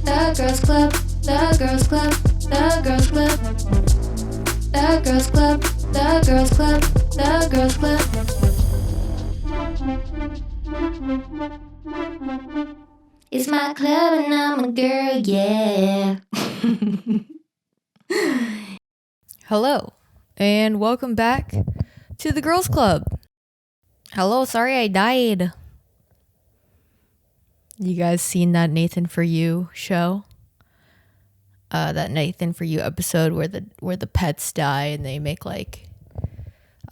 The Girls Club, The Girls Club, The Girls Club, The Girls Club, The Girls Club, The Girls Club. It's my club and I'm a girl, yeah. Hello, and welcome back to the Girls Club. Hello, sorry I died. You guys seen that Nathan For You show? That Nathan For You episode where the pets die and they make like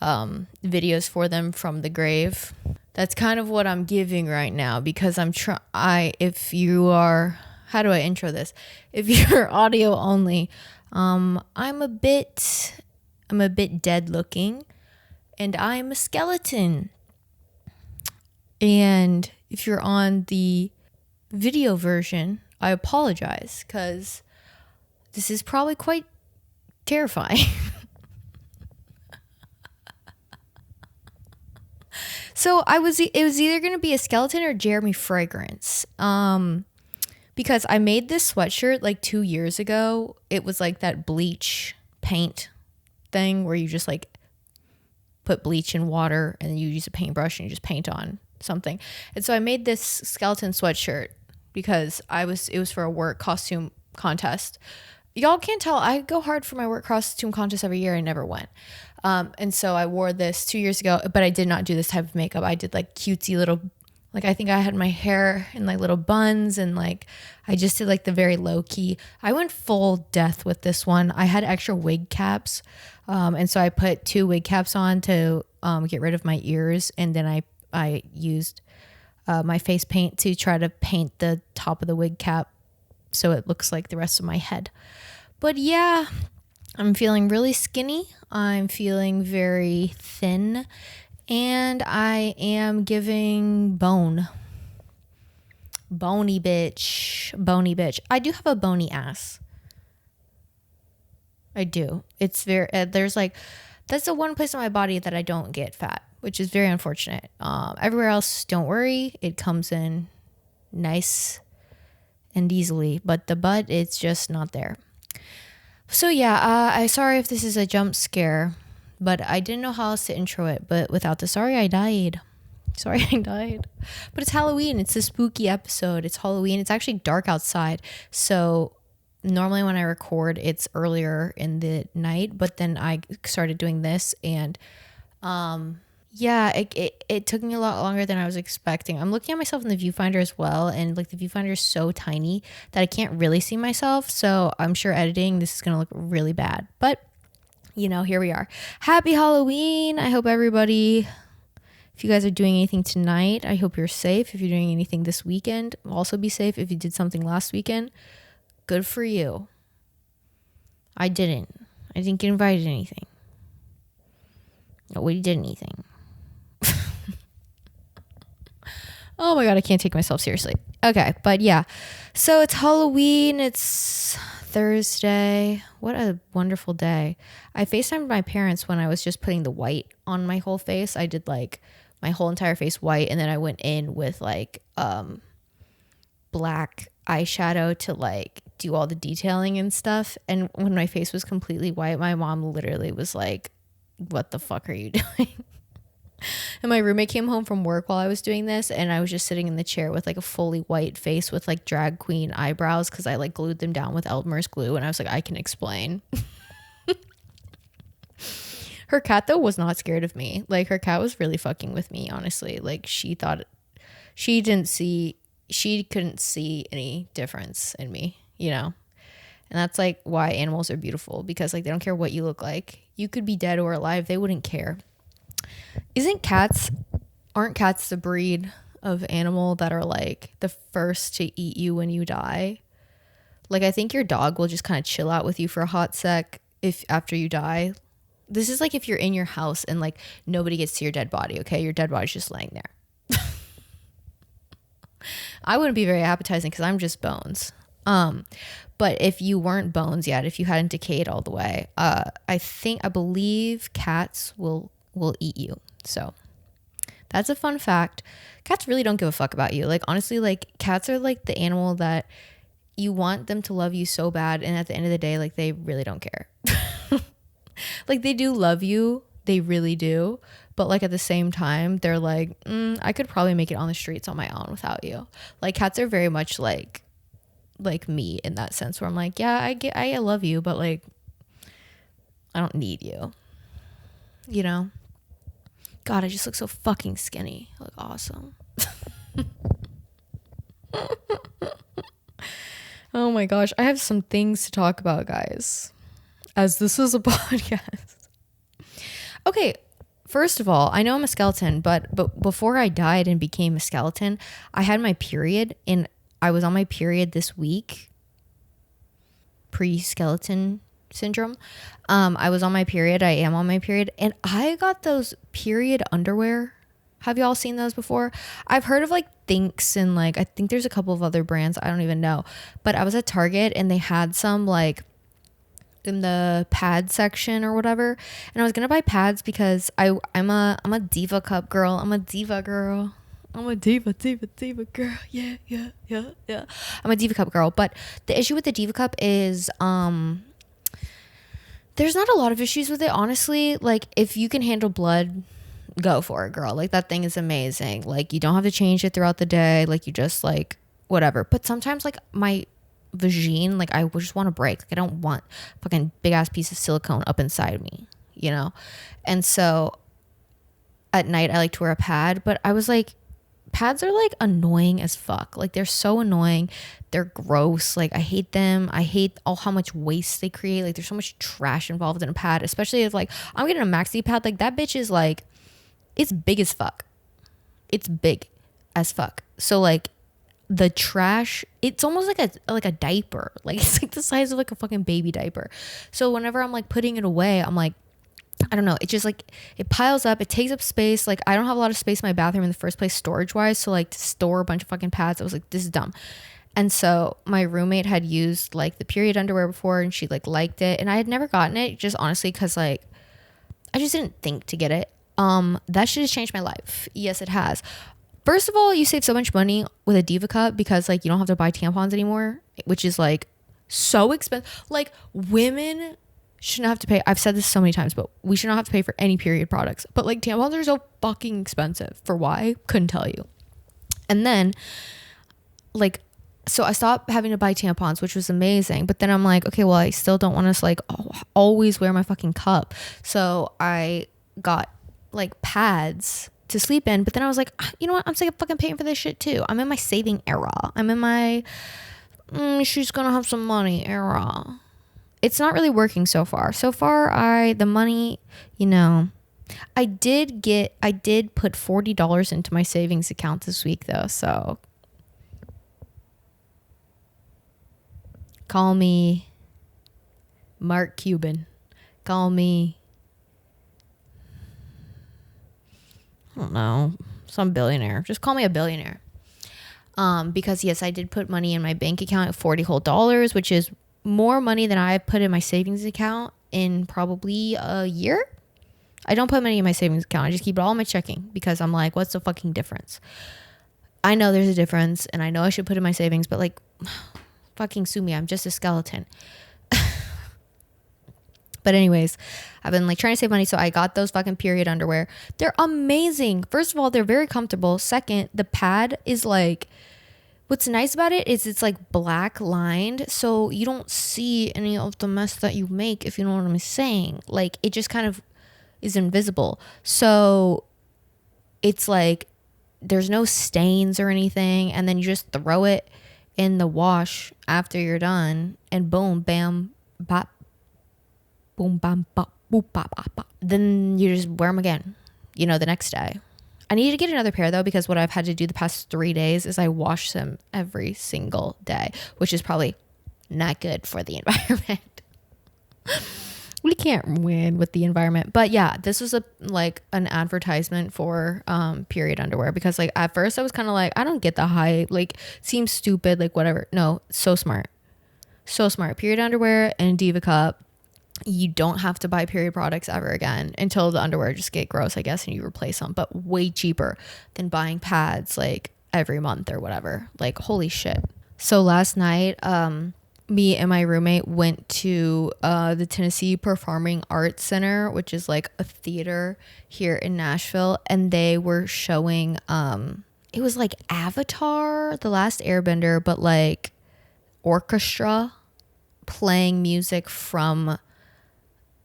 videos for them from the grave. That's kind of what I'm giving right now because if you are, how do I intro this? If you're audio only, I'm a bit dead looking and I'm a skeleton. And if you're on the video version, I apologize because this is probably quite terrifying. So it was either going to be a skeleton or Jeremy Fragrance. Because I made this sweatshirt like 2 years ago. It was like that bleach paint thing where you just like put bleach in water and then you use a paintbrush and you just paint on something. And so I made this skeleton sweatshirt because it was for a work costume contest. Y'all can't tell, I go hard for my work costume contest every year. I never went. And so I wore this 2 years ago, but I did not do this type of makeup. I did like cutesy little, like I think I had my hair in like little buns and like I just did like the very low key. I went full death with this one. I had extra wig caps. And so I put 2 wig caps on to get rid of my ears. And then I used my face paint to try to paint the top of the wig cap so it looks like the rest of my head. But yeah, I'm feeling really skinny. I'm feeling very thin. And I am giving bone. Bony bitch. Bony bitch. I do have a bony ass. I do. It's very, there's like, that's the one place on my body that I don't get fat, which is very unfortunate. Everywhere else, don't worry. It comes in nice and easily, but the butt, it's just not there. So yeah, I'm sorry if this is a jump scare, but I didn't know how else to intro it, but without the sorry I died. Sorry I died. But it's Halloween. It's a spooky episode. It's Halloween. It's actually dark outside. So normally when I record, it's earlier in the night, but then I started doing this and yeah, it took me a lot longer than I was expecting. I'm looking at myself in the viewfinder as well, and like the viewfinder is so tiny that I can't really see myself. So I'm sure editing this is gonna look really bad. But you know, here we are. Happy Halloween! I hope everybody, if you guys are doing anything tonight, I hope you're safe. If you're doing anything this weekend, also be safe. If you did something last weekend, good for you. I didn't get invited to anything. Nobody did anything. Oh my God, I can't take myself seriously. Okay, but yeah. So it's Halloween. It's Thursday. What a wonderful day. I FaceTimed my parents when I was just putting the white on my whole face. I did like my whole entire face white, and then I went in with like black eyeshadow to like do all the detailing and stuff. And when my face was completely white, my mom literally was like, "What the fuck are you doing?" And my roommate came home from work while I was doing this, and I was just sitting in the chair with like a fully white face with like drag queen eyebrows because I like glued them down with Elmer's glue, and I was like, I can explain. Her cat though was not scared of me. Like her cat was really fucking with me, honestly. Like she couldn't see any difference in me, you know? And that's like why animals are beautiful, because like they don't care what you look like. You could be dead or alive, they wouldn't care. Aren't cats the breed of animal that are like the first to eat you when you die? Like I think your dog will just kind of chill out with you for a hot sec if after you die. This is like if you're in your house and like nobody gets to your dead body, okay? Your dead body's just laying there. I wouldn't be very appetizing because I'm just bones. But if you weren't bones yet, if you hadn't decayed all the way, I believe cats will eat you. So that's a fun fact. Cats really don't give a fuck about you. Like honestly, like cats are like the animal that you want them to love you so bad, and at the end of the day, like, they really don't care. Like, they do love you, they really do, but like at the same time they're like, I could probably make it on the streets on my own without you. Like, cats are very much like me in that sense, where I'm like, yeah, I love you, but like, I don't need you, you know. God, I just look so fucking skinny. I look awesome. Oh my gosh, I have some things to talk about, guys, as this is a podcast. Okay, first of all, I know I'm a skeleton, but before I died and became a skeleton, I had my period, and I was on my period this week. Pre-skeleton syndrome. I was on my period. I am on my period, and I got those period underwear. Have y'all seen those before? I've heard of like Thinks, and like I think there's a couple of other brands. I don't even know. But I was at Target, and they had some like in the pad section or whatever, and I was gonna buy pads because I'm a diva cup girl. I'm a diva girl. I'm a diva girl. Yeah. I'm a diva cup girl. But the issue with the diva cup is there's not a lot of issues with it, honestly. Like, if you can handle blood, go for it, girl. Like, that thing is amazing. Like, you don't have to change it throughout the day. Like, you just like whatever. But sometimes like my vagine, like, I just want to break. Like, I don't want fucking big ass piece of silicone up inside me, you know. And so at night I like to wear a pad, but I was like, pads are like annoying as fuck. Like, they're so annoying, they're gross. Like, I hate them. I hate how much waste they create. Like, there's so much trash involved in a pad, especially if like I'm getting a maxi pad. Like, that bitch is like, it's big as fuck. It's big as fuck. So like, the trash, it's almost like a diaper. Like, it's like the size of like a fucking baby diaper. So whenever I'm like putting it away, I'm like, I don't know, it just like, it piles up, it takes up space. Like, I don't have a lot of space in my bathroom in the first place, storage wise. So like, to store a bunch of fucking pads, I was like, this is dumb. And so my roommate had used like the period underwear before, and she like liked it, and I had never gotten it, just honestly because like I just didn't think to get it. That shit has changed my life. Yes, it has. First of all, you save so much money with a Diva Cup because like you don't have to buy tampons anymore, which is like so expensive. Like, women shouldn't have to pay. I've said this so many times, but we should not have to pay for any period products. But like, tampons are so fucking expensive. For why? Couldn't tell you. And then like, so I stopped having to buy tampons, which was amazing. But then I'm like, okay, well, I still don't want to like always wear my fucking cup. So I got like pads to sleep in. But then I was like, you know what? I'm sick of fucking paying for this shit too. I'm in my saving era. I'm in my she's gonna have some money era. It's not really working so far. So far, the money, you know, I did put $40 into my savings account this week though. So call me Mark Cuban. Call me, I don't know, some billionaire. Just call me a billionaire. Because yes, I did put money in my bank account at $40 whole, which is more money than I put in my savings account in probably a year. I don't put money in my savings account. I just keep it all in my checking because I'm like, what's the fucking difference? I know there's a difference, and I know I should put in my savings, but like, fucking sue me. I'm just a skeleton. But anyways, I've been like trying to save money, so I got those fucking period underwear. They're amazing. First of all, they're very comfortable. Second, the pad is like, what's nice about it is it's like black lined, so you don't see any of the mess that you make, if you know what I'm saying. Like, it just kind of is invisible. So it's like there's no stains or anything, and then you just throw it in the wash after you're done, and boom, bam, bop, boom, bam, bop, boop, bop, bop, bop. Then you just wear them again, you know, the next day. I need to get another pair though, because what I've had to do the past 3 days is I wash them every single day, which is probably not good for the environment. We can't win with the environment. But yeah, this was an advertisement for period underwear, because like at first I was kind of like, I don't get the hype, like seems stupid, like whatever. No, so smart. Period underwear and Diva Cup. You don't have to buy period products ever again until the underwear just get gross, I guess, and you replace them, but way cheaper than buying pads like every month or whatever. Like, holy shit. So last night, me and my roommate went to the Tennessee Performing Arts Center, which is like a theater here in Nashville, and they were showing it was like Avatar, The Last Airbender, but like orchestra playing music from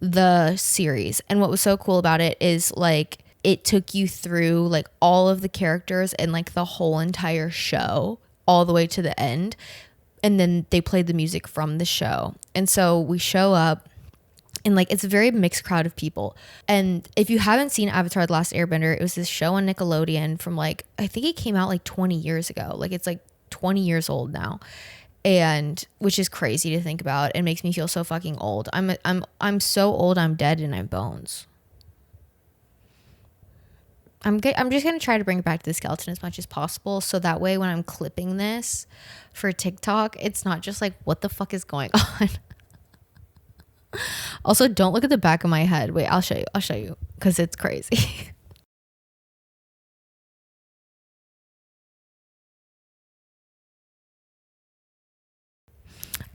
the series. And what was so cool about it is like it took you through like all of the characters and like the whole entire show all the way to the end. And then they played the music from the show. And so we show up and like it's a very mixed crowd of people. And if you haven't seen Avatar the Last Airbender, it was this show on Nickelodeon from like, I think it came out like 20 years ago. Like it's like 20 years old now. And which is crazy to think about. It makes me feel so fucking old. I'm so old, I'm dead and I'm bones. I'm just going to try to bring it back to the skeleton as much as possible. So that way when I'm clipping this for TikTok, it's not just like, what the fuck is going on? Also, don't look at the back of my head. Wait, I'll show you because it's crazy.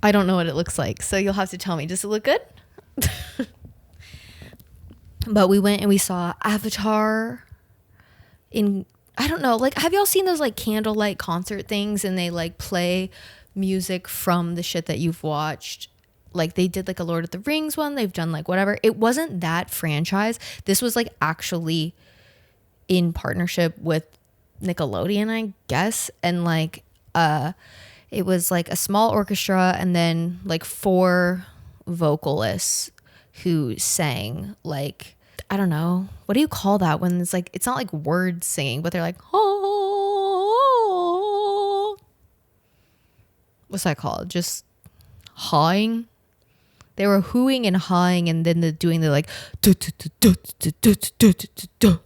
I don't know what it looks like. So you'll have to tell me. Does it look good? But we went and we saw Avatar in, I don't know, like, have y'all seen those like candlelight concert things and they like play music from the shit that you've watched? Like they did like a Lord of the Rings one. They've done like whatever. It wasn't that franchise. This was like actually in partnership with Nickelodeon, I guess. And like, it was like a small orchestra and then like 4 vocalists who sang like, I don't know, what do you call that when it's like, it's not like word singing, but they're like, oh, what's that called? Just hawing. They were hooing and hawing and then doing the like,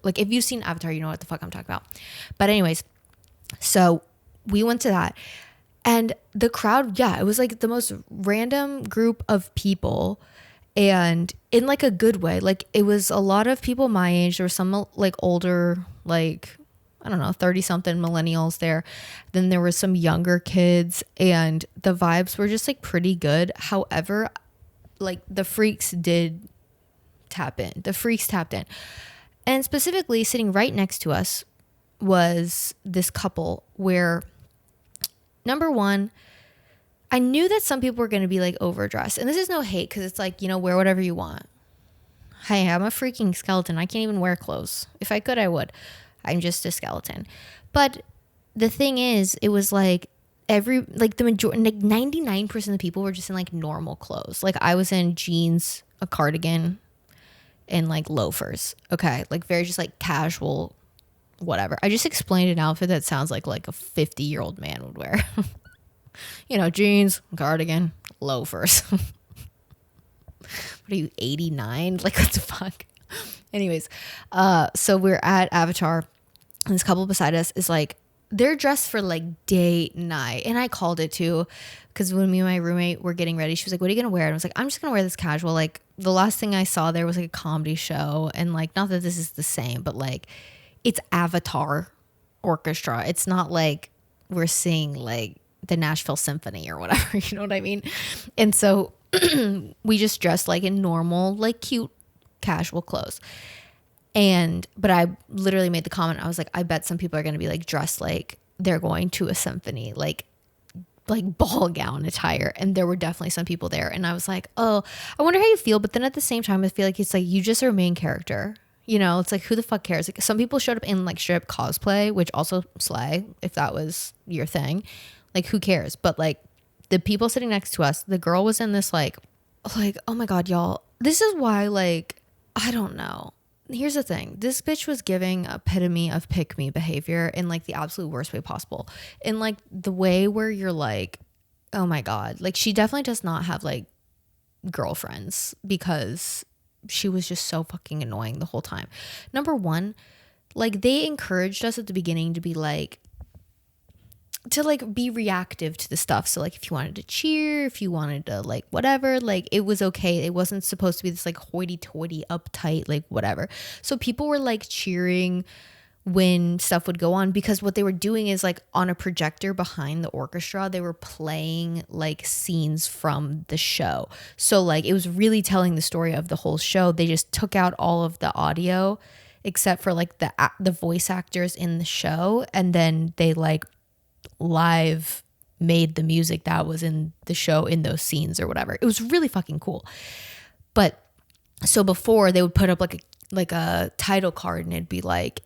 like if you've seen Avatar, you know what the fuck I'm talking about. But anyways, so we went to that and the crowd, yeah, it was like the most random group of people. And in like a good way, like it was a lot of people my age. There were some like older, like, I don't know, 30 something millennials there. Then there were some younger kids and the vibes were just like pretty good. However, like the freaks did tap in. The freaks tapped in. And specifically sitting right next to us was this couple where, number one, I knew that some people were going to be like overdressed. And this is no hate because it's like, you know, wear whatever you want. Hey, I'm a freaking skeleton. I can't even wear clothes. If I could, I would. I'm just a skeleton. But the thing is, it was like the majority, like 99% of the people were just in like normal clothes. Like I was in jeans, a cardigan, and like loafers. Okay. Like very just like casual, whatever. I just explained an outfit that sounds like a 50-year-old man would wear. You know, jeans, cardigan, loafers. What are you, 89? Like, what the fuck? Anyways, so we're at Avatar, and this couple beside us is like, they're dressed for like date night. And I called it too, because when me and my roommate were getting ready, she was like, what are you going to wear? And I was like, I'm just going to wear this casual. Like, the last thing I saw there was like a comedy show. And like, not that this is the same, but like, it's Avatar Orchestra. It's not like we're seeing like the Nashville Symphony or whatever, you know what I mean? And so we just dressed like in normal, like cute, casual clothes. But I literally made the comment, I was like, I bet some people are going to be like dressed like they're going to a symphony, like ball gown attire. And there were definitely some people there. And I was like, oh, I wonder how you feel. But then at the same time, I feel like it's like, you just are a main character. You know, it's like, who the fuck cares? Like, some people showed up in like strip cosplay, which also slay, if that was your thing. Like, who cares? But like the people sitting next to us, the girl was in this like, oh my God, y'all, this is why, like, I don't know. Here's the thing. This bitch was giving epitome of pick me behavior in like the absolute worst way possible. In like the way where you're like, oh my God, like she definitely does not have like girlfriends because she was just so fucking annoying the whole time. Number one, like they encouraged us at the beginning to be like, to like be reactive to the stuff. So like if you wanted to cheer, if you wanted to like whatever, like it was okay. It wasn't supposed to be this like hoity-toity uptight like whatever. So people were like cheering when stuff would go on, because what they were doing is like on a projector behind the orchestra, they were playing like scenes from the show. So like it was really telling the story of the whole show. They just took out all of the audio except for like the voice actors in the show, and then they like live made the music that was in the show in those scenes or whatever. It was really fucking cool. But so before, they would put up like a title card, and it'd be like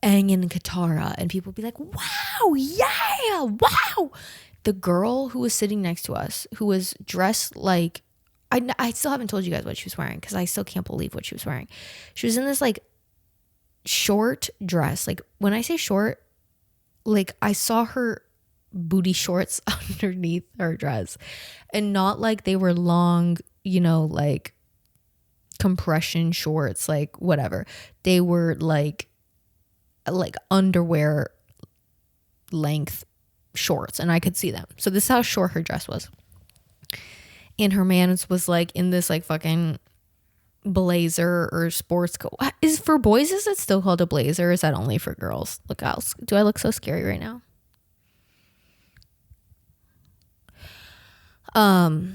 Aang and Katara, and people would be like, wow, yeah, wow. The girl who was sitting next to us, who was dressed like, I still haven't told you guys what she was wearing, because I still can't believe what she was wearing. She was in this like short dress. Like when I say short, like I saw her booty shorts underneath her dress, and not like they were long, you know, like compression shorts, like whatever. They were like underwear length shorts, and I could see them. So this is how short her dress was. And her man was like in this like fucking blazer or sports coat. Is for boys, is it still called a blazer, or is that only for girls? Look out. Do I look so scary right now?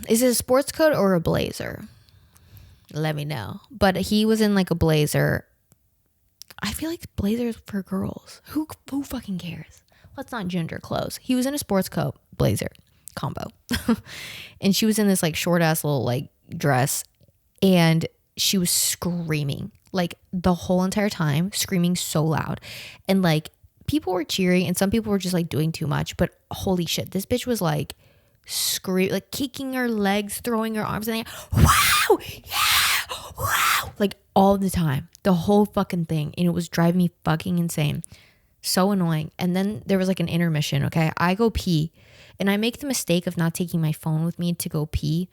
Is it a sports coat or a blazer? Let me know. But he was in like a blazer. I feel like blazers for girls. Who fucking cares? Let's not gender clothes. He was in a sports coat, blazer combo. And she was in this like short ass little like dress, and she was screaming like the whole entire time, screaming so loud. And like people were cheering, and some people were just like doing too much, but holy shit, this bitch was like like kicking her legs, throwing her arms, and like, wow, yeah, wow, like all the time, the whole fucking thing. And it was driving me fucking insane, so annoying. And then there was like an intermission. Okay, I go pee, and I make the mistake of not taking my phone with me to go pee,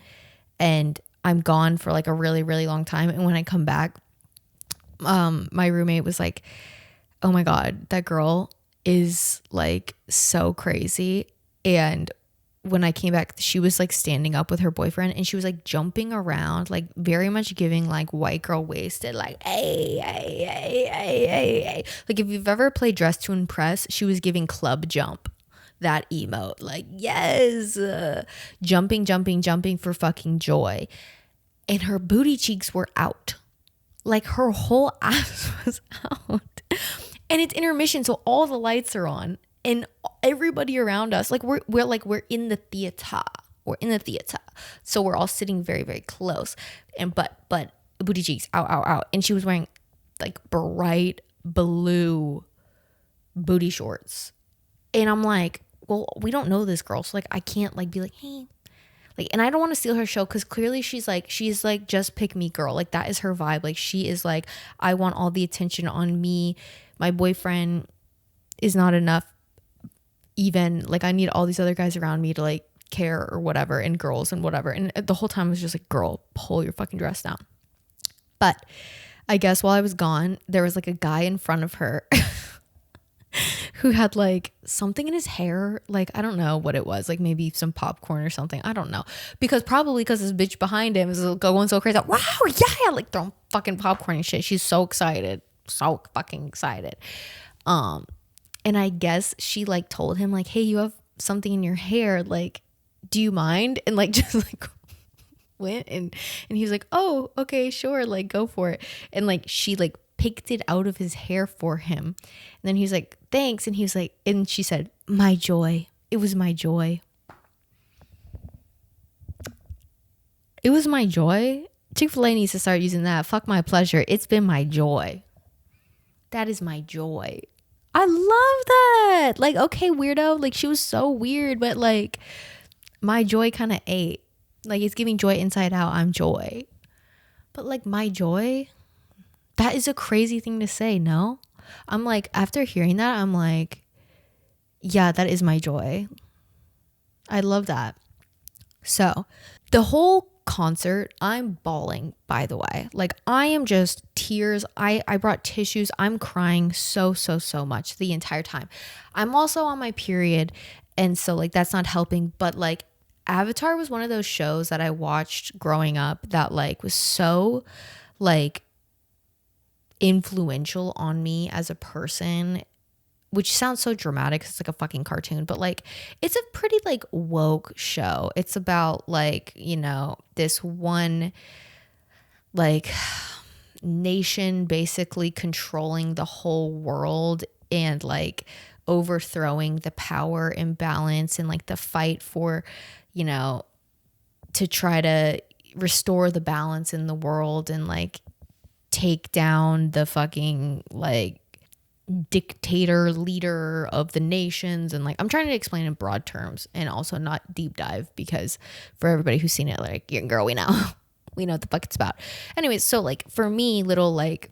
and I'm gone for like a really, really long time. And when I come back, my roommate was like, oh my god, that girl is like so crazy. And when I came back, she was like standing up with her boyfriend, and she was like jumping around, like very much giving like white girl wasted, like hey, hey, hey, hey, hey, hey. Like if you've ever played Dress to Impress, she was giving club jump, that emote, like yes, jumping for fucking joy. And her booty cheeks were out, like her whole ass was out. And it's intermission, so all the lights are on, and everybody around us, like we're in the theater. We're in the theater. So we're all sitting very, very close. And but booty cheeks out. And she was wearing like bright blue booty shorts. And I'm like, well, we don't know this girl, so like I can't like be like, hey. Like, and I don't want to steal her show, because clearly she's like just pick me girl. Like that is her vibe. Like she is like, I want all the attention on me. My boyfriend is not enough. Even like I need all these other guys around me to like care or whatever, and girls and whatever. And the whole time I was just like, girl, pull your fucking dress down. But I guess while I was gone, there was like a guy in front of her who had like something in his hair. Like, I don't know what it was, like maybe some popcorn or something. I don't know. Because this bitch behind him is going so crazy. Like, wow, yeah, like throwing fucking popcorn and shit. She's so excited. So fucking excited. And I guess she like told him like, hey, you have something in your hair. Like, do you mind? And like just like went and he was like, oh, okay, sure. Like go for it. And like she like picked it out of his hair for him. And then he was like, thanks. And he was like, and she said, my joy. It was my joy. It was my joy. Chick-fil-A needs to start using that. Fuck my pleasure. It's been my joy. That is my joy. I love that. Like, okay, weirdo. Like, she was so weird, but like, my joy kind of ate. Like, it's giving joy inside out. I'm joy. But like, my joy, that is a crazy thing to say, no? I'm like, after hearing that, I'm like, yeah, that is my joy. I love that. So, the whole concert, I'm bawling, by the way. Like, I am just tears. I brought tissues. I'm crying so much the entire time. I'm also on my period, and so like that's not helping. But like Avatar was one of those shows that I watched growing up that like was so like influential on me as a person, which sounds so dramatic 'cause it's like a fucking cartoon, but like it's a pretty like woke show. It's about like, you know, this one like nation basically controlling the whole world and like overthrowing the power imbalance and like the fight for, you know, to try to restore the balance in the world and like take down the fucking like dictator leader of the nations. And like I'm trying to explain in broad terms and also not deep dive, because for everybody who's seen it, like, yeah, girl, we know we know what the fuck it's about. Anyways, so like for me, little like,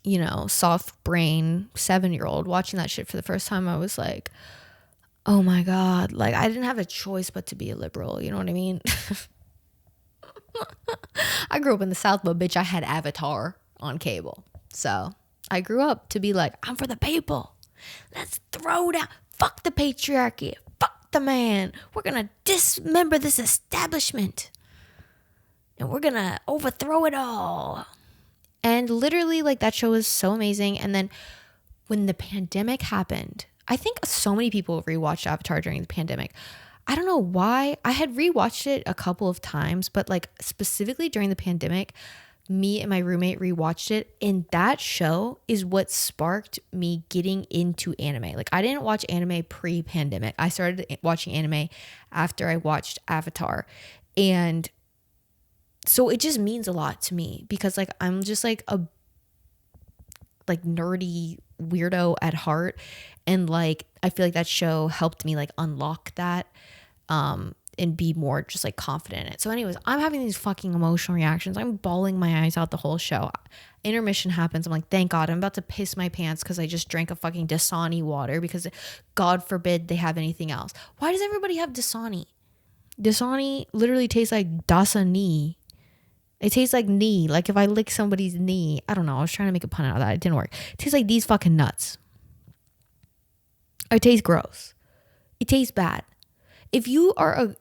you know, soft brain 7-year-old watching that shit for the first time, I was like, oh my God, like I didn't have a choice but to be a liberal, you know what I mean? I grew up in the South, but bitch, I had Avatar on cable. So I grew up to be like, I'm for the people. Let's throw down. Fuck the patriarchy. Fuck the man. We're going to dismember this establishment. And we're going to overthrow it all. And literally, like, that show was so amazing. And then when the pandemic happened, I think so many people rewatched Avatar during the pandemic. I don't know why. I had rewatched it a couple of times, but like specifically during the pandemic, me and my roommate rewatched it, and that show is what sparked me getting into anime. Like I didn't watch anime pre-pandemic. I started watching anime after I watched Avatar. And so it just means a lot to me because like I'm just like a like nerdy weirdo at heart, and like I feel like that show helped me like unlock that and be more just like confident in it. So anyways, I'm having these fucking emotional reactions. I'm bawling my eyes out the whole show. Intermission happens. I'm like, thank God. I'm about to piss my pants because I just drank a fucking Dasani water, because God forbid they have anything else. Why does everybody have Dasani? Dasani literally tastes like Dasani. It tastes like knee. Like if I lick somebody's knee. I don't know. I was trying to make a pun out of that. It didn't work. It tastes like these fucking nuts. It tastes gross. It tastes bad. If you are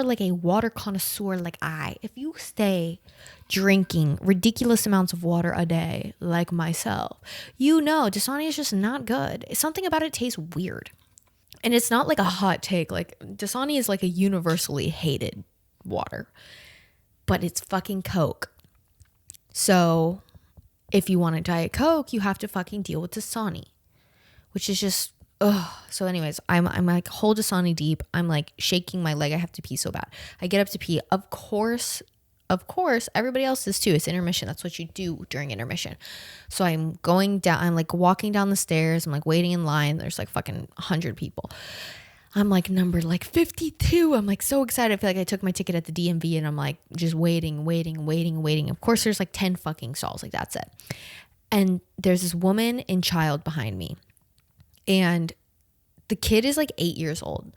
like a water connoisseur like if you stay drinking ridiculous amounts of water a day like myself, you know Dasani is just not good. Something about it tastes weird. And it's not like a hot take. Like Dasani is like a universally hated water. But it's fucking Coke. So if you want a Diet Coke, you have to fucking deal with Dasani, which is just, ugh. So anyways, I'm like whole Dasani deep. I'm like shaking my leg. I have to pee so bad. I get up to pee. Of course, everybody else is too. It's intermission. That's what you do during intermission. So I'm going down. I'm like walking down the stairs. I'm like waiting in line. There's like fucking 100 people. I'm like numbered like 52. I'm like so excited. I feel like I took my ticket at the DMV and I'm like just waiting. Of course, there's like 10 fucking stalls. Like that's it. And there's this woman and child behind me. And the kid is like 8 years old.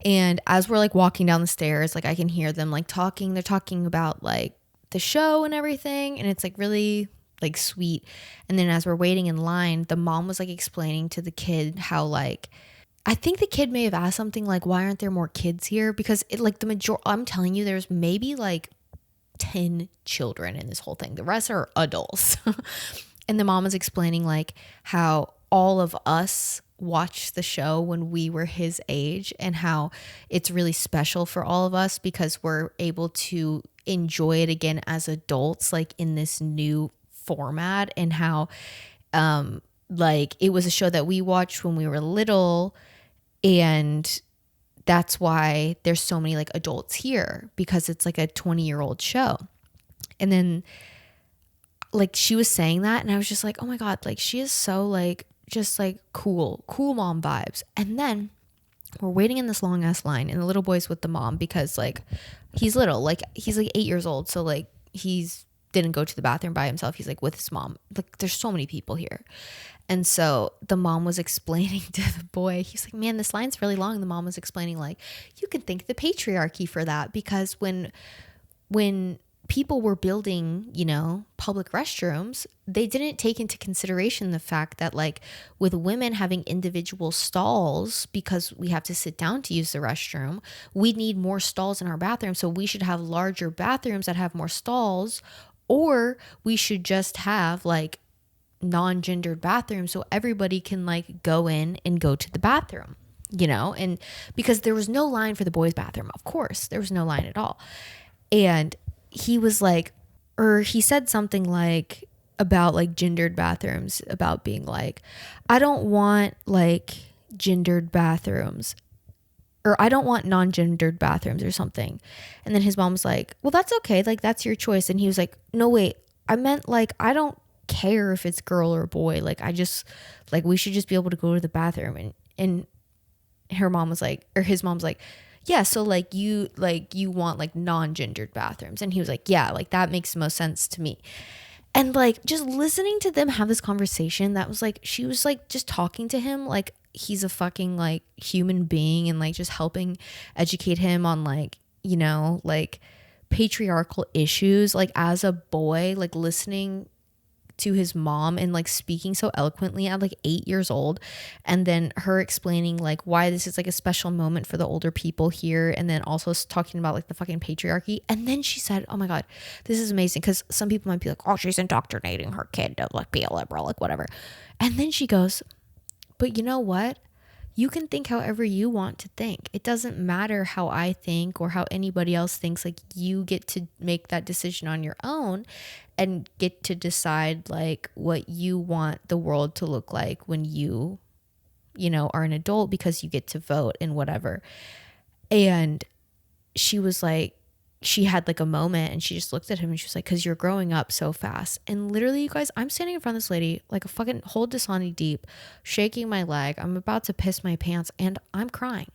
And as we're like walking down the stairs, like I can hear them like talking. They're talking about like the show and everything. And it's like really like sweet. And then as we're waiting in line, the mom was like explaining to the kid how like, I think the kid may have asked something like, why aren't there more kids here? Because it like I'm telling you, there's maybe like 10 children in this whole thing. The rest are adults. And the mom was explaining like how all of us watched the show when we were his age, and how it's really special for all of us because we're able to enjoy it again as adults, like in this new format, and how like it was a show that we watched when we were little. And that's why there's so many like adults here, because it's like a 20-year-old show. And then like she was saying that and I was just like, oh my God, like she is so like just like cool mom vibes. And then we're waiting in this long ass line and the little boy's with the mom because like he's little, like he's like 8 years old. So like he's didn't go to the bathroom by himself. He's like with his mom. Like there's so many people here. And so the mom was explaining to the boy, he's like, man, this line's really long. The mom was explaining like, you can thank the patriarchy for that, because when people were building, you know, public restrooms, they didn't take into consideration the fact that like with women having individual stalls, because we have to sit down to use the restroom, we need more stalls in our bathroom. So we should have larger bathrooms that have more stalls, or we should just have like non-gendered bathrooms so everybody can like go in and go to the bathroom, you know? And because there was no line for the boys' bathroom, of course, there was no line at all. And he was like, or he said something like about like gendered bathrooms, about being like, I don't want like gendered bathrooms, or I don't want non-gendered bathrooms or something. And then his mom was like, well, that's okay. Like, that's your choice. And he was like, no, wait, I meant like, I don't care if it's girl or boy. Like, I just, like, we should just be able to go to the bathroom. And her mom was like, or his mom's like, yeah, so like you want like non-gendered bathrooms. And he was like, yeah, like that makes the most sense to me. And like just listening to them have this conversation, that was like, she was like just talking to him like he's a fucking like human being, and like just helping educate him on like, you know, like patriarchal issues, like as a boy, like listening to his mom and like speaking so eloquently at like 8 years old, and then her explaining like why this is like a special moment for the older people here, and then also talking about like the fucking patriarchy. And then she said, oh my god, this is amazing, because some people might be like, oh, she's indoctrinating her kid to like be a liberal, like whatever. And then she goes, but you know what, you can think however you want to think. It doesn't matter how I think or how anybody else thinks. Like, you get to make that decision on your own and get to decide like what you want the world to look like when you know, are an adult, because you get to vote and whatever. And she was like, she had like a moment and she just looked at him and she was like, because you're growing up so fast. And literally, you guys, I'm standing in front of this lady like a fucking whole Dasani deep, shaking my leg. I'm about to piss my pants and I'm crying.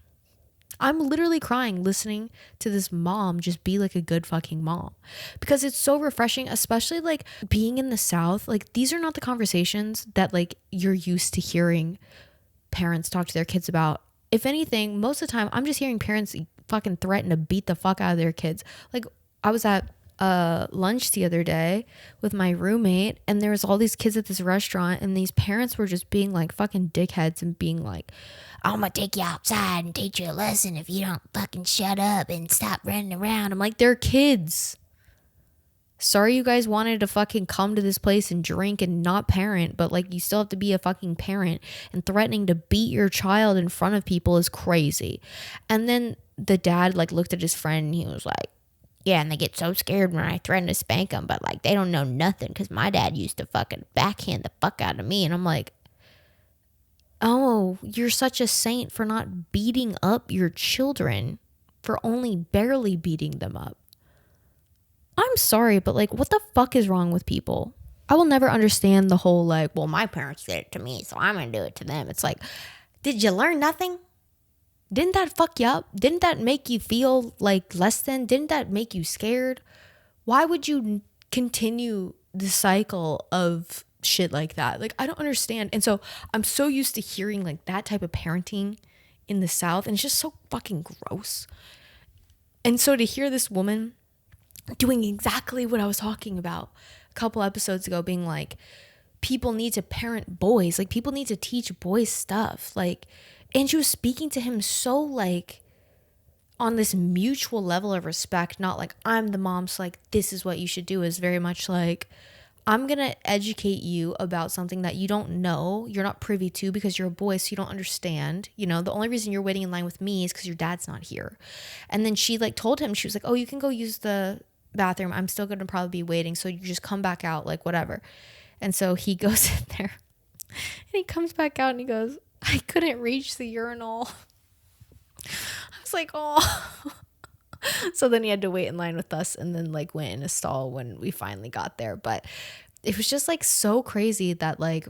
I'm literally crying listening to this mom just be like a good fucking mom, because it's so refreshing, especially like being in the South. Like, these are not the conversations that like you're used to hearing parents talk to their kids about. If anything, most of the time I'm just hearing parents fucking threaten to beat the fuck out of their kids. Like, I was at lunch the other day with my roommate, and there was all these kids at this restaurant, and these parents were just being like fucking dickheads and being like, I'm gonna take you outside and teach you a lesson if you don't fucking shut up and stop running around. I'm like, they're kids. Sorry you guys wanted to fucking come to this place and drink and not parent, but like you still have to be a fucking parent, and threatening to beat your child in front of people is crazy. And then the dad like looked at his friend and he was like, yeah, and they get so scared when I threaten to spank them, but like they don't know nothing because my dad used to fucking backhand the fuck out of me. And I'm like, oh, you're such a saint for not beating up your children, for only barely beating them up. I'm sorry, but like, what the fuck is wrong with people? I will never understand the whole like, well, my parents did it to me, so I'm gonna do it to them. It's like, did you learn nothing? Didn't that fuck you up? Didn't that make you feel like less than? Didn't that make you scared? Why would you continue the cycle of shit like that? Like, I don't understand. And so I'm so used to hearing like that type of parenting in the South, and it's just so fucking gross. And so to hear this woman doing exactly what I was talking about a couple episodes ago, being like, people need to parent boys, like people need to teach boys stuff, like, and she was speaking to him so like on this mutual level of respect, not like I'm the mom, so like this is what you should do. Is very much like, I'm gonna educate you about something that you don't know, you're not privy to, because you're a boy, so you don't understand. You know, the only reason you're waiting in line with me is because your dad's not here. And then she like told him, she was like, oh, you can go use the bathroom, I'm still gonna probably be waiting, so you just come back out, like whatever. And so he goes in there and he comes back out and he goes, I couldn't reach the urinal. I was like, oh. So then he had to wait in line with us, and then like went in a stall when we finally got there. But it was just like so crazy that like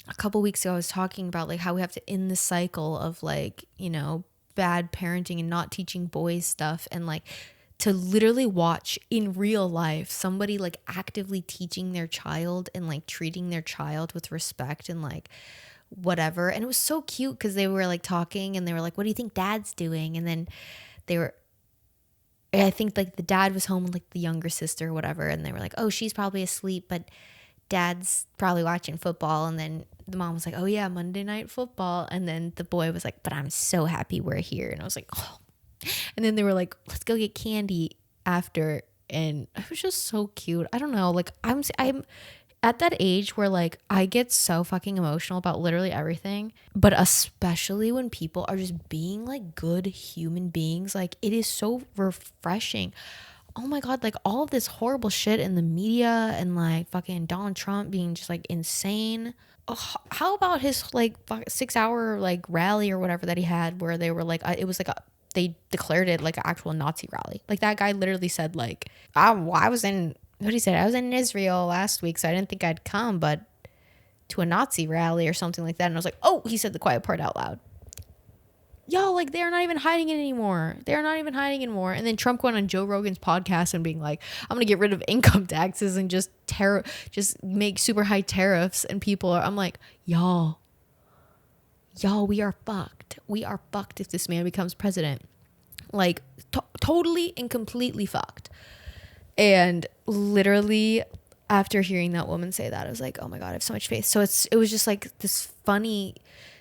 a couple weeks ago I was talking about like how we have to end the cycle of like, you know, bad parenting and not teaching boys stuff, and like to literally watch in real life somebody like actively teaching their child and like treating their child with respect and like whatever. And it was so cute because they were like talking and they were like, what do you think dad's doing? And then they were, I think like the dad was home with like the younger sister or whatever, and they were like, oh, she's probably asleep, but dad's probably watching football. And then the mom was like, oh yeah, Monday Night Football. And then the boy was like, but I'm so happy we're here. And I was like, oh. And then they were like, let's go get candy after and it was just so cute. I don't know, like I'm at that age where like I get so fucking emotional about literally everything, but especially when people are just being like good human beings, like it is so refreshing. Oh my god, like all of this horrible shit in the media and like fucking Donald Trump being just like insane. How about his like 6 hour like rally or whatever that he had where they were like it was like they declared it like an actual Nazi rally. Like that guy literally said like I was in, what he said, I was in Israel last week, so I didn't think I'd come, but to a Nazi rally or something like that. And I was like, oh, he said the quiet part out loud. Yo, like they're not even hiding it anymore. They're not even hiding anymore. And then Trump went on Joe Rogan's podcast and being like, I'm gonna get rid of income taxes and just make super high tariffs. And I'm like, y'all, we are fucked. We are fucked if this man becomes president. Like totally and completely fucked. And literally after hearing that woman say that, I was like, oh my god, I have so much faith. So it was just like this funny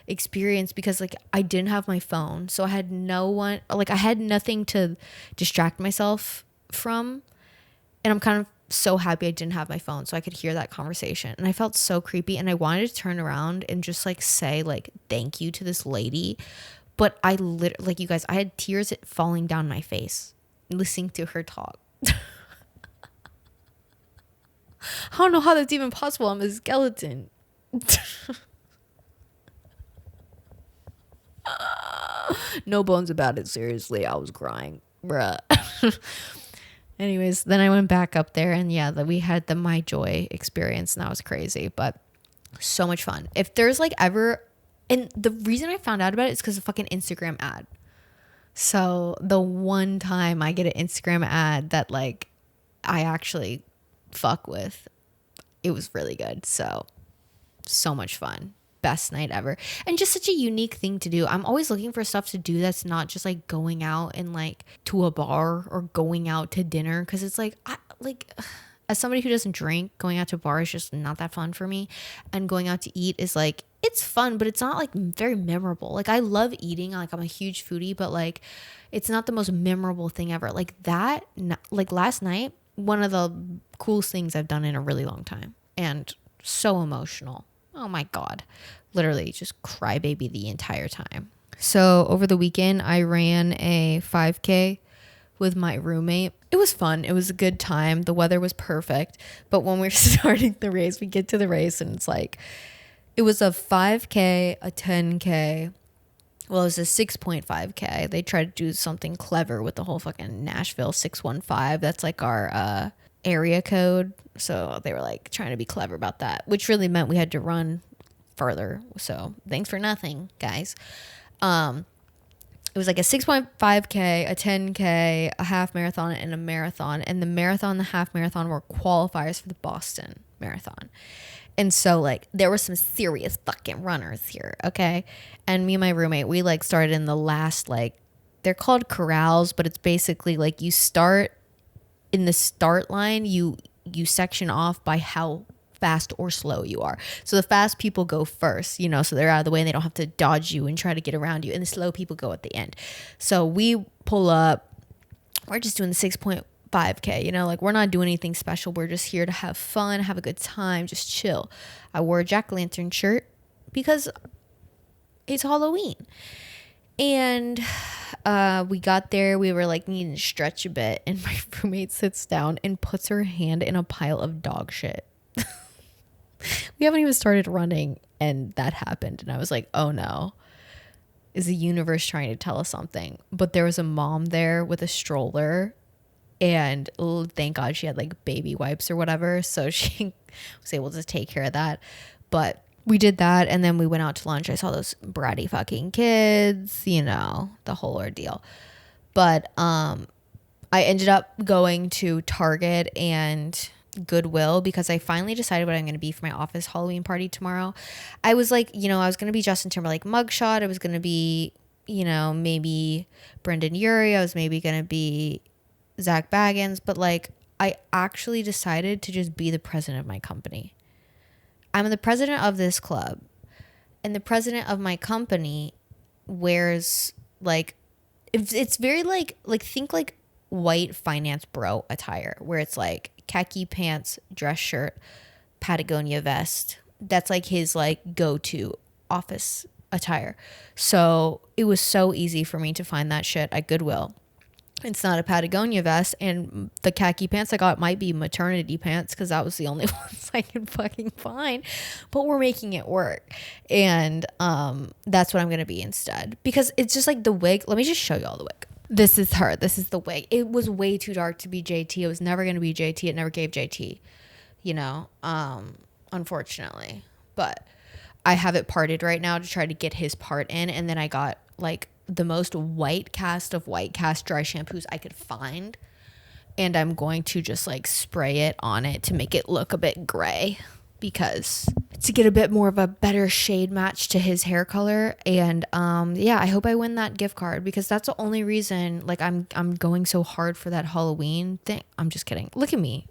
experience because like I didn't have my phone, so I had no one, like I had nothing to distract myself from, and I'm kind of so happy I didn't have my phone so I could hear that conversation. And I felt so creepy, and I wanted to turn around and just like say like thank you to this lady, but I literally, like, you guys, I had tears falling down my face listening to her talk. I don't know how that's even possible. I'm a skeleton. No bones about it. Seriously, I was crying, bruh. Anyways, then I went back up there, and yeah, we had the My Joy experience, and that was crazy, but so much fun. If there's like ever, and the reason I found out about it is because of fucking Instagram ad. So the one time I get an Instagram ad that like I actually fuck with, it was really good. So much fun. Best night ever. And just such a unique thing to do. I'm always looking for stuff to do that's not just like going out and like to a bar or going out to dinner, because it's like as somebody who doesn't drink, going out to a bar is just not that fun for me. And going out to eat is like, it's fun, but it's not like very memorable. Like I love eating, like I'm a huge foodie, but like it's not the most memorable thing ever. Like that, like last night, one of the coolest things I've done in a really long time, and so emotional. Oh my god, literally just crybaby the entire time. So over the weekend I ran a 5K with my roommate. It was fun. It was a good time. The weather was perfect. But when we were starting the race, we get to the race and it's like, it was a 5K, a 10K. Well, it was a 6.5K. They tried to do something clever with the whole fucking Nashville 615. That's like our area code. So they were like trying to be clever about that, which really meant we had to run further. So thanks for nothing, guys. It was like a 6.5K, a 10K, a half marathon, and a marathon. And the marathon and the half marathon were qualifiers for the Boston Marathon. And so like there were some serious fucking runners here, okay? And me and my roommate, we like started in the last, like, they're called corrals, but it's basically like you start in the start line, you section off by how fast or slow you are. So the fast people go first, you know, so they're out of the way and they don't have to dodge you and try to get around you. And the slow people go at the end. So we pull up, we're just doing the 6.5K, you know, like we're not doing anything special. We're just here to have fun, have a good time, just chill. I wore a jack-o'-lantern shirt because it's Halloween. And we got there, we were like needing to stretch a bit, and my roommate sits down and puts her hand in a pile of dog shit. We haven't even started running and that happened, and I was like, oh no, is the universe trying to tell us something? But there was a mom there with a stroller, and thank God she had like baby wipes or whatever, so she was able to take care of that. But we did that, and then we went out to lunch. I saw those bratty fucking kids, you know, the whole ordeal. But I ended up going to Target and Goodwill because I finally decided what I'm going to be for my office Halloween party tomorrow. I was like, you know, I was going to be Justin Timberlake mugshot. I was going to be, you know, maybe Brendan Urie. I was maybe going to be Zach Baggins. But like, I actually decided to just be the president of my company. I'm the president of this club, and the president of my company wears like, it's very like think like white finance bro attire where it's like khaki pants, dress shirt, Patagonia vest. That's like his like go-to office attire. So it was so easy for me to find that shit at Goodwill. It's not a Patagonia vest, and the khaki pants I got might be maternity pants because that was the only ones I could fucking find. But we're making it work, and that's what I'm gonna be instead because it's just like the wig. Let me just show you all the wig. This is her. This is the wig. It was way too dark to be JT. It was never gonna be JT. It never gave JT. You know, unfortunately, but I have it parted right now to try to get his part in, and then I got like the most white cast of white cast dry shampoos I could find, and I'm going to just like spray it on it to make it look a bit gray because to get a bit more of a better shade match to his hair color. And yeah, I hope I win that gift card because that's the only reason like I'm going so hard for that Halloween thing. I'm just kidding. Look at me.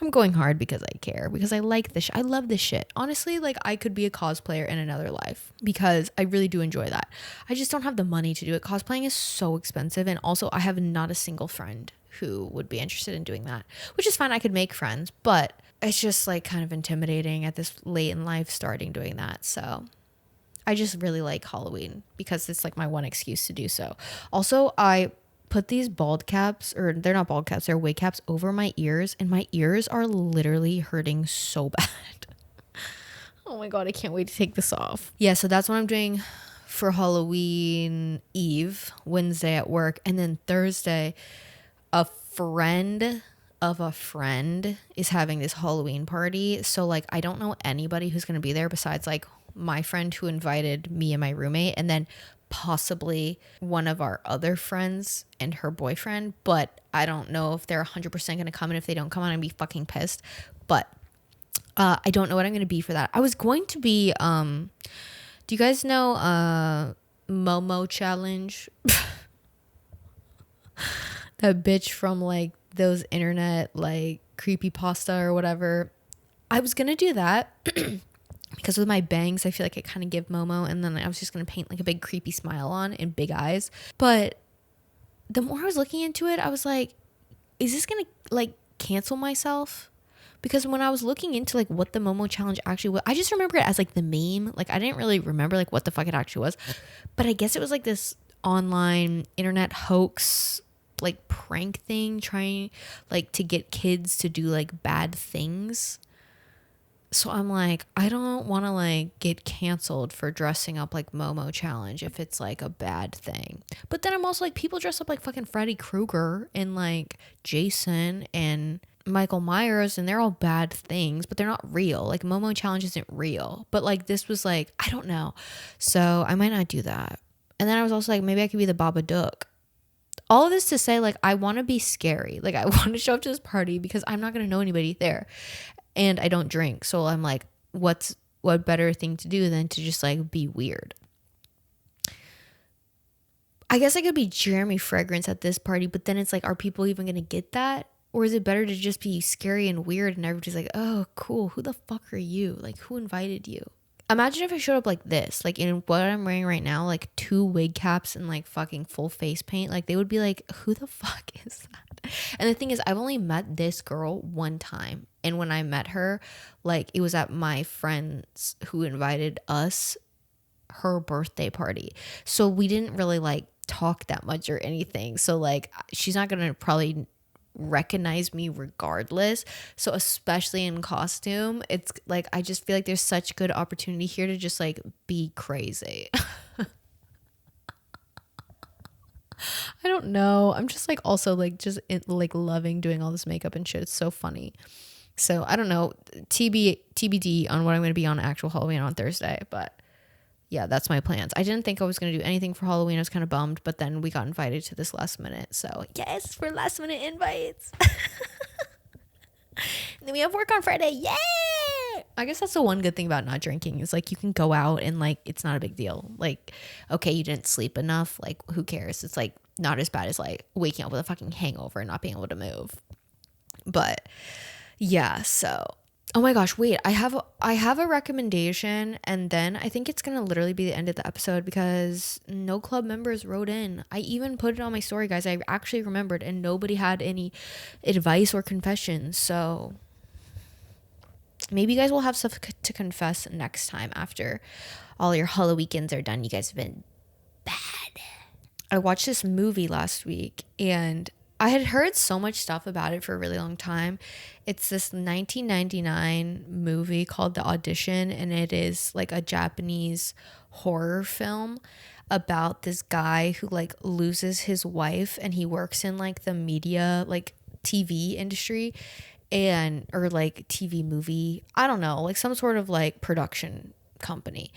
I'm going hard because I care, because I like this. I love this shit. Honestly, like I could be a cosplayer in another life because I really do enjoy that. I just don't have the money to do it. Cosplaying is so expensive. And also I have not a single friend who would be interested in doing that, which is fine. I could make friends, but it's just like kind of intimidating at this late in life starting doing that. So I just really like Halloween because it's like my one excuse to do so. Also, I put these bald caps, or they're not bald caps, they're wig caps over my ears, and my ears are literally hurting so bad. Oh my god, I can't wait to take this off. Yeah, so that's what I'm doing for Halloween Eve, Wednesday at work, and then Thursday, a friend of a friend is having this Halloween party. So like I don't know anybody who's gonna be there besides like my friend who invited me and my roommate, and then possibly one of our other friends and her boyfriend, but I don't know if they're 100% going to come, and if they don't come, I'm going to be fucking pissed. But I don't know what I'm going to be for that. I was going to be do you guys know Momo challenge? That bitch from like those internet like creepypasta or whatever. I was going to do that because with my bangs, I feel like I kind of give Momo, and then I was just going to paint like a big creepy smile on and big eyes. But the more I was looking into it, I was like, is this going to like cancel myself? Because when I was looking into like what the Momo challenge actually was, I just remember it as like the meme. Like I didn't really remember like what the fuck it actually was. But I guess it was like this online internet hoax like prank thing trying like to get kids to do like bad things. So I'm like, I don't want to like get canceled for dressing up like Momo challenge if it's like a bad thing. But then I'm also like, people dress up like fucking Freddy Krueger and like Jason and Michael Myers, and they're all bad things, but they're not real. Like Momo challenge isn't real. But like this was like, I don't know. So I might not do that. And then I was also like, maybe I could be the Babadook. All of this to say, like, I want to be scary. Like I want to show up to this party because I'm not going to know anybody there. And I don't drink. So I'm like, what better thing to do than to just like be weird? I guess I could be Jeremy Fragrance at this party, but then it's like, are people even going to get that? Or is it better to just be scary and weird and everybody's like, oh, cool. Who the fuck are you? Like, who invited you? Imagine if I showed up like this, like in what I'm wearing right now, like 2 wig caps and like fucking full face paint. Like they would be like, who the fuck is that? And the thing is, I've only met this girl one time. And when I met her, like it was at my friend's who invited us, her birthday party. So we didn't really like talk that much or anything. So like she's not going to probably recognize me regardless. So especially in costume, it's like I just feel like there's such good opportunity here to just like be crazy. I don't know. I'm just like also like just like loving doing all this makeup and shit. It's so funny. So I don't know. TBD on what I'm going to be on actual Halloween on Thursday, but yeah, that's my plans. I didn't think I was going to do anything for Halloween. I was kind of bummed, but then we got invited to this last minute. So yes, for last minute invites. And then we have work on Friday. Yay! I guess that's the one good thing about not drinking is like you can go out and like it's not a big deal. Like, okay, you didn't sleep enough. Like, who cares? It's like not as bad as like waking up with a fucking hangover and not being able to move. But yeah, so Oh my gosh, wait. I have a recommendation, and then I think it's going to literally be the end of the episode because no club members wrote in. I even put it on my story, guys. I actually remembered, and nobody had any advice or confessions. So maybe you guys will have stuff to confess next time after all your Halloweekends are done. You guys have been bad. I watched this movie last week, and I had heard so much stuff about it for a really long time. It's this 1999 movie called The Audition, and it is like a Japanese horror film about this guy who like loses his wife, and he works in like the media, like TV industry, and or like TV movie, I don't know, like some sort of like production company.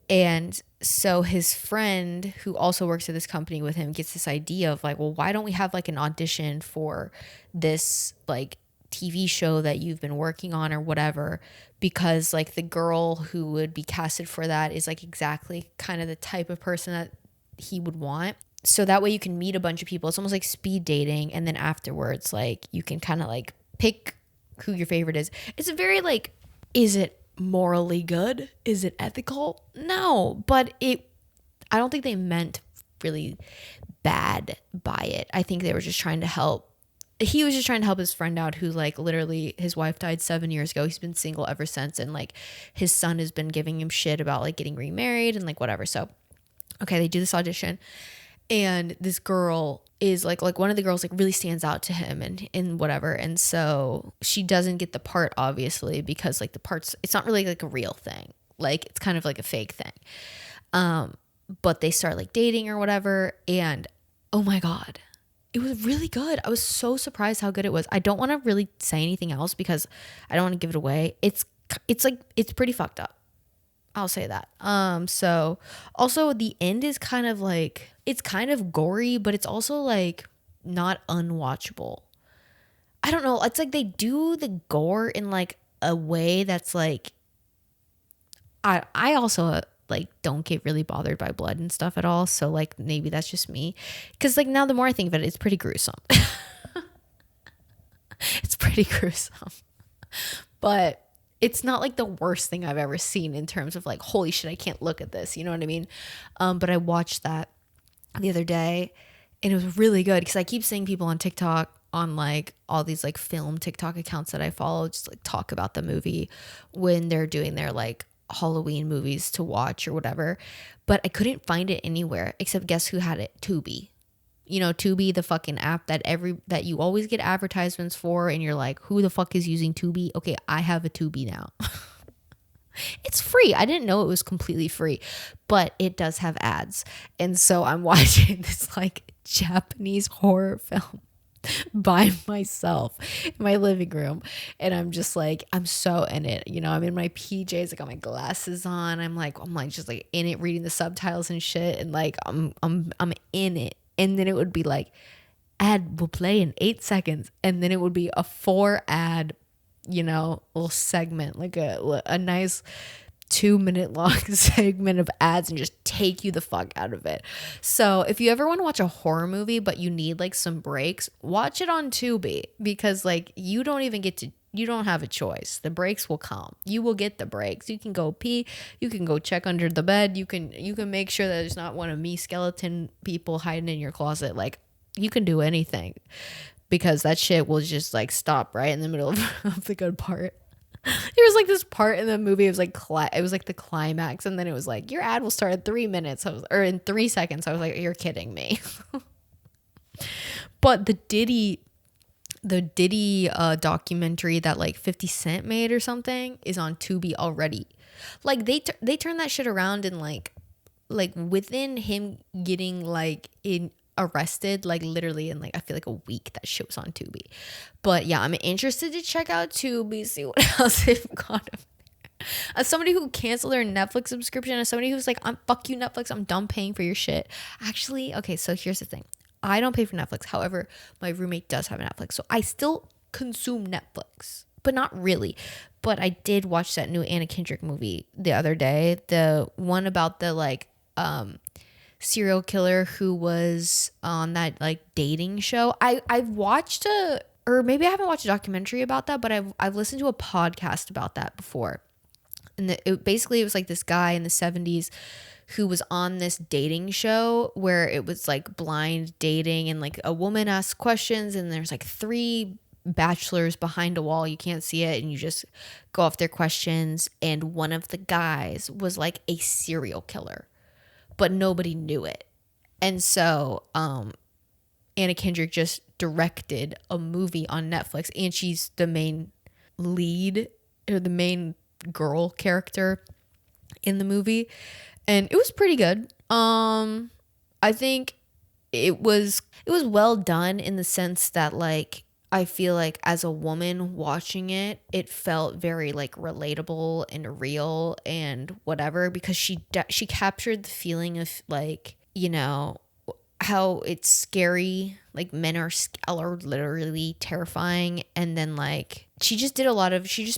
And so his friend who also works at this company with him gets this idea of like, well, why don't we have like an audition for this like TV show that you've been working on or whatever? Because like the girl who would be casted for that is like exactly kind of the type of person that he would want. So that way you can meet a bunch of people. It's almost like speed dating. And then afterwards, like you can kind of like pick who your favorite is. It's a very like, is it morally good? Is it ethical? No, but I don't think they meant really bad by it. I think they were just trying to help. He was just trying to help his friend out who like literally his wife died 7 years ago. He's been single ever since, and like his son has been giving him shit about like getting remarried and like whatever. So okay, they do this audition, and this girl is like one of the girls like really stands out to him and whatever, and so she doesn't get the part obviously because like the parts, it's not really like a real thing, like it's kind of like a fake thing. But they start like dating or whatever, and oh my god, it was really good. I was so surprised how good it was. I don't want to really say anything else because I don't want to give it away. It's like it's pretty fucked up, I'll say that. So also the end is kind of like, it's kind of gory, but it's also like not unwatchable. I don't know. It's like they do the gore in like a way that's like, I also like don't get really bothered by blood and stuff at all. So like maybe that's just me. Cause like now the more I think of it, it's pretty gruesome. It's pretty gruesome. But it's not like the worst thing I've ever seen in terms of like, holy shit, I can't look at this. You know what I mean? But I watched that the other day, and it was really good because I keep seeing people on TikTok, on like all these like film TikTok accounts that I follow, just like talk about the movie when they're doing their like Halloween movies to watch or whatever. But I couldn't find it anywhere except guess who had it? Tubi. You know, Tubi, the fucking app that you always get advertisements for, and you're like, who the fuck is using Tubi? Okay, I have a Tubi now. It's free. I didn't know it was completely free, but it does have ads. And so I'm watching this like Japanese horror film by myself in my living room, and I'm just like, I'm so in it. You know, I'm in my PJs, I got my glasses on. I'm like just like in it, reading the subtitles and shit, and like I'm in it. And then it would be like, ad will play in 8 seconds, and then it would be a 4 ad, you know, little segment, like a nice 2-minute long segment of ads, and just take you the fuck out of it. So if you ever want to watch a horror movie but you need like some breaks, watch it on Tubi, because like you don't have a choice. The breaks will come. You will get the breaks. You can go pee, you can go check under the bed, you can make sure that there's not one of me skeleton people hiding in your closet. Like you can do anything, because that shit will just like stop right in the middle of the good part. There was like this part in the movie, it was like the climax, and then it was like, your ad will start in 3 minutes. Or in 3 seconds. I was like, you're kidding me. But the Diddy documentary that like 50 Cent made or something is on Tubi already. Like they turned that shit around in like within him getting like arrested, like literally in like I feel like a week, that shit was on Tubi. But yeah, I'm interested to check out Tubi, see what else they've got. As somebody who canceled their Netflix subscription, as somebody who's like, fuck you Netflix, I'm done paying for your shit. Actually, okay, so here's the thing. I don't pay for Netflix. However, my roommate does have Netflix, so I still consume Netflix, but not really. But I did watch that new Anna Kendrick movie the other day, the one about the like serial killer who was on that like dating show. I've watched or maybe I haven't watched a documentary about that, but I've listened to a podcast about that before. And it was like this guy in the 70s who was on this dating show where it was like blind dating, and like a woman asks questions and there's like three bachelors behind a wall. You can't see it and you just go off their questions. And one of the guys was like a serial killer, but nobody knew it. And so Anna Kendrick just directed a movie on Netflix, and she's the main lead, or the main girl character in the movie, and it was pretty good. I think it was well done in the sense that, like, I feel like as a woman watching it, it felt very like relatable and real and whatever, because she captured the feeling of, like, you know, how it's scary, like men are literally terrifying, and then like she just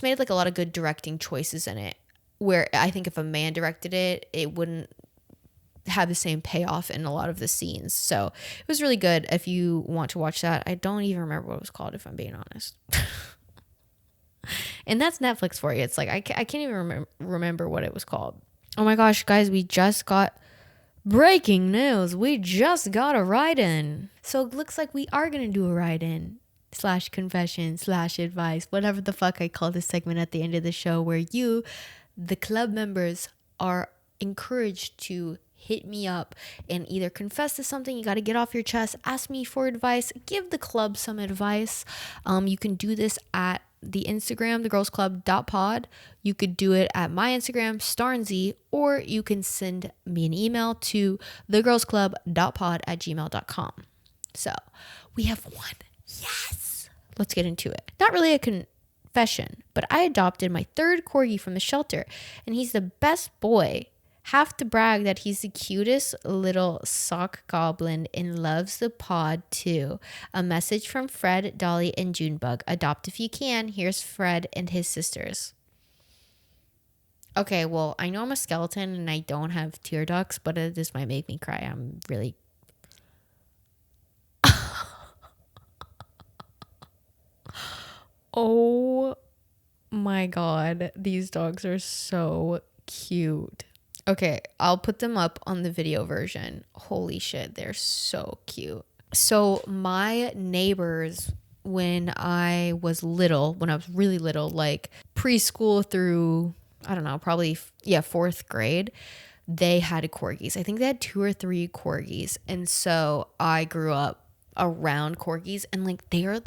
made like a lot of good directing choices in it, where I think if a man directed it, it wouldn't have the same payoff in a lot of the scenes. So it was really good. If you want to watch that, I don't even remember what it was called, if I'm being honest. And that's Netflix for you. It's like I can't even remember what it was called. Oh my gosh, guys, we just got breaking news. We just got a write-in. So it looks like we are going to do a write-in / confession / advice, whatever the fuck I call this segment at the end of the show, where you, the club members, are encouraged to hit me up and either confess to something you got to get off your chest, ask me for advice, give the club some advice. You can do this at the Instagram, thegirlsclub.pod. You could do it at my Instagram, Starnesey, or you can send me an email to thegirlsclub.pod@gmail.com. So we have one. Yes. Let's get into it. Not really a confession, but I adopted my third corgi from the shelter, and he's the best boy. Have to brag that he's the cutest little sock goblin and loves the pod too. A message from Fred, Dolly, and Junebug. Adopt if you can. Here's Fred and his sisters. Okay, well, I know I'm a skeleton and I don't have tear ducts, but this might make me cry. I'm really... Oh my God. These dogs are so cute. Okay, I'll put them up on the video version. Holy shit, they're so cute. So my neighbors, when I was really little, like preschool through, I don't know, probably, fourth grade, they had corgis. I think they had 2 or 3 corgis. And so I grew up around corgis, and like they're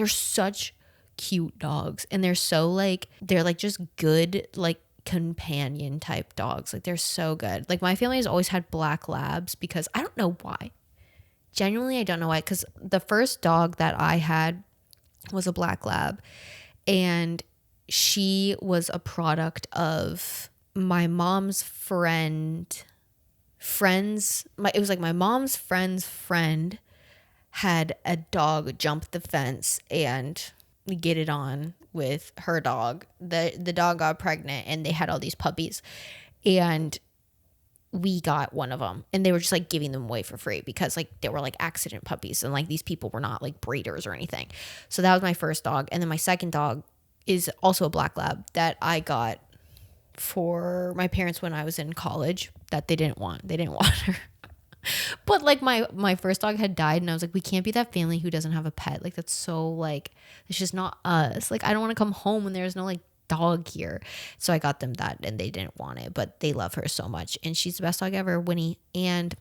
such cute dogs. And they're just good, like, companion type dogs. Like, they're so good. Like, my family has always had black labs because I don't know why. Genuinely, I don't know why. Because the first dog that I had was a black lab, and she was a product of my mom's friends. It was like my mom's friend's friend had a dog jump the fence and get it on with her dog. The dog got pregnant and they had all these puppies, and we got one of them, and they were just like giving them away for free because like they were like accident puppies, and like these people were not like breeders or anything. So that was my first dog. And then my second dog is also a black lab that I got for my parents when I was in college, that they didn't want her. But like my first dog had died, and I was like, we can't be that family who doesn't have a pet. Like, that's so, like, it's just not us. Like, I don't want to come home when there's no like dog here. So I got them that, and they didn't want it, but they love her so much, and she's the best dog ever, Winnie. And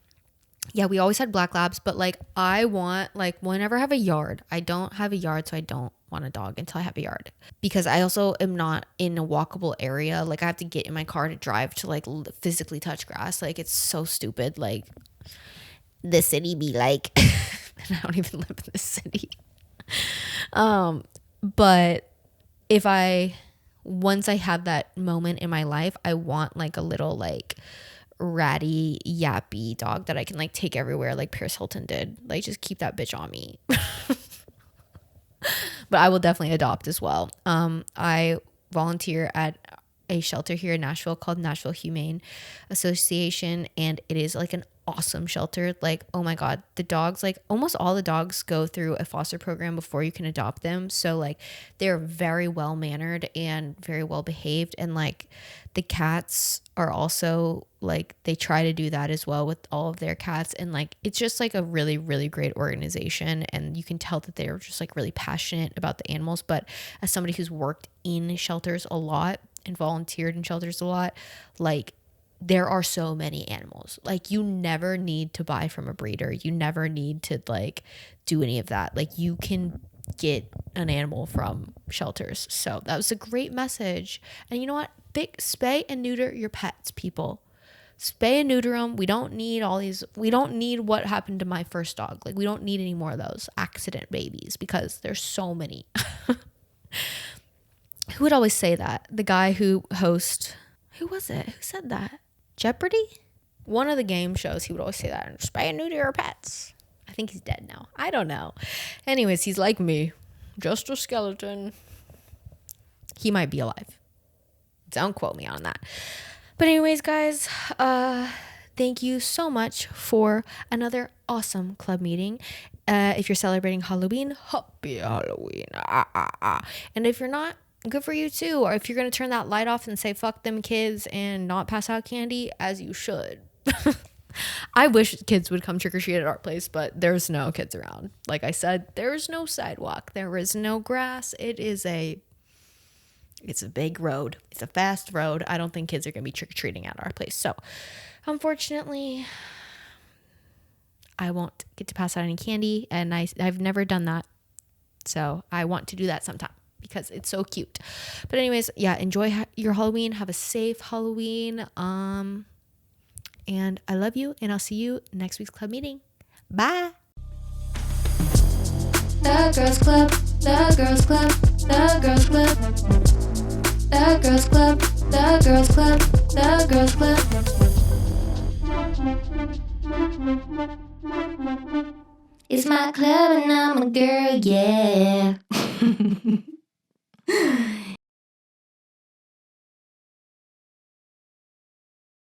yeah, we always had black labs, but like I want, like, whenever I have a yard, I don't have a yard, so I don't want a dog until I have a yard, because I also am not in a walkable area. Like, I have to get in my car to drive to like physically touch grass. Like, it's so stupid. Like, the city be like, and I don't even live in the city. But once I have that moment in my life, I want like a little like ratty yappy dog that I can like take everywhere, like Paris Hilton did. Like, just keep that bitch on me. But I will definitely adopt as well. I volunteer at a shelter here in Nashville called Nashville Humane Association, and it is like an awesome shelter. Like, oh my God, the dogs, like almost all the dogs go through a foster program before you can adopt them. So like they're very well mannered and very well behaved. And like the cats are also like, they try to do that as well with all of their cats. And like, it's just like a really, really great organization. And you can tell that they're just like really passionate about the animals. But as somebody who's worked in shelters a lot and volunteered in shelters a lot, like there are so many animals. Like you never need to buy from a breeder. You never need to like do any of that. Like you can get an animal from shelters. So that was a great message. And you know what? Big spay and neuter your pets, people. Spay and neuter them. We don't need all these. We don't need what happened to my first dog. Like we don't need any more of those accident babies because there's so many. Who would always say that? The guy who was it? Who said that? Jeopardy? One of the game shows, he would always say that. Spay and neuter your pets. I think he's dead now. I don't know. Anyways, he's like me. Just a skeleton. He might be alive. Don't quote me on that. But anyways, guys, thank you so much for another awesome club meeting. If you're celebrating Halloween, happy Halloween. And if you're not, good for you too. Or if you're going to turn that light off and say fuck them kids and not pass out candy, as you should. I wish kids would come trick-or-treat at our place, but there's no kids around. Like I said, there's no sidewalk. There is no grass. It's a big road. It's a fast road. I don't think kids are going to be trick-or-treating at our place. So unfortunately, I won't get to pass out any candy, and I've never done that. So I want to do that sometime because it's so cute. But anyways, yeah, enjoy your Halloween. Have a safe Halloween. And I love you, and I'll see you next week's club meeting. Bye. The Girls Club, the Girls Club, the Girls Club. The Girls Club, the Girls Club, the Girls Club. It's my club and I'm a girl, yeah.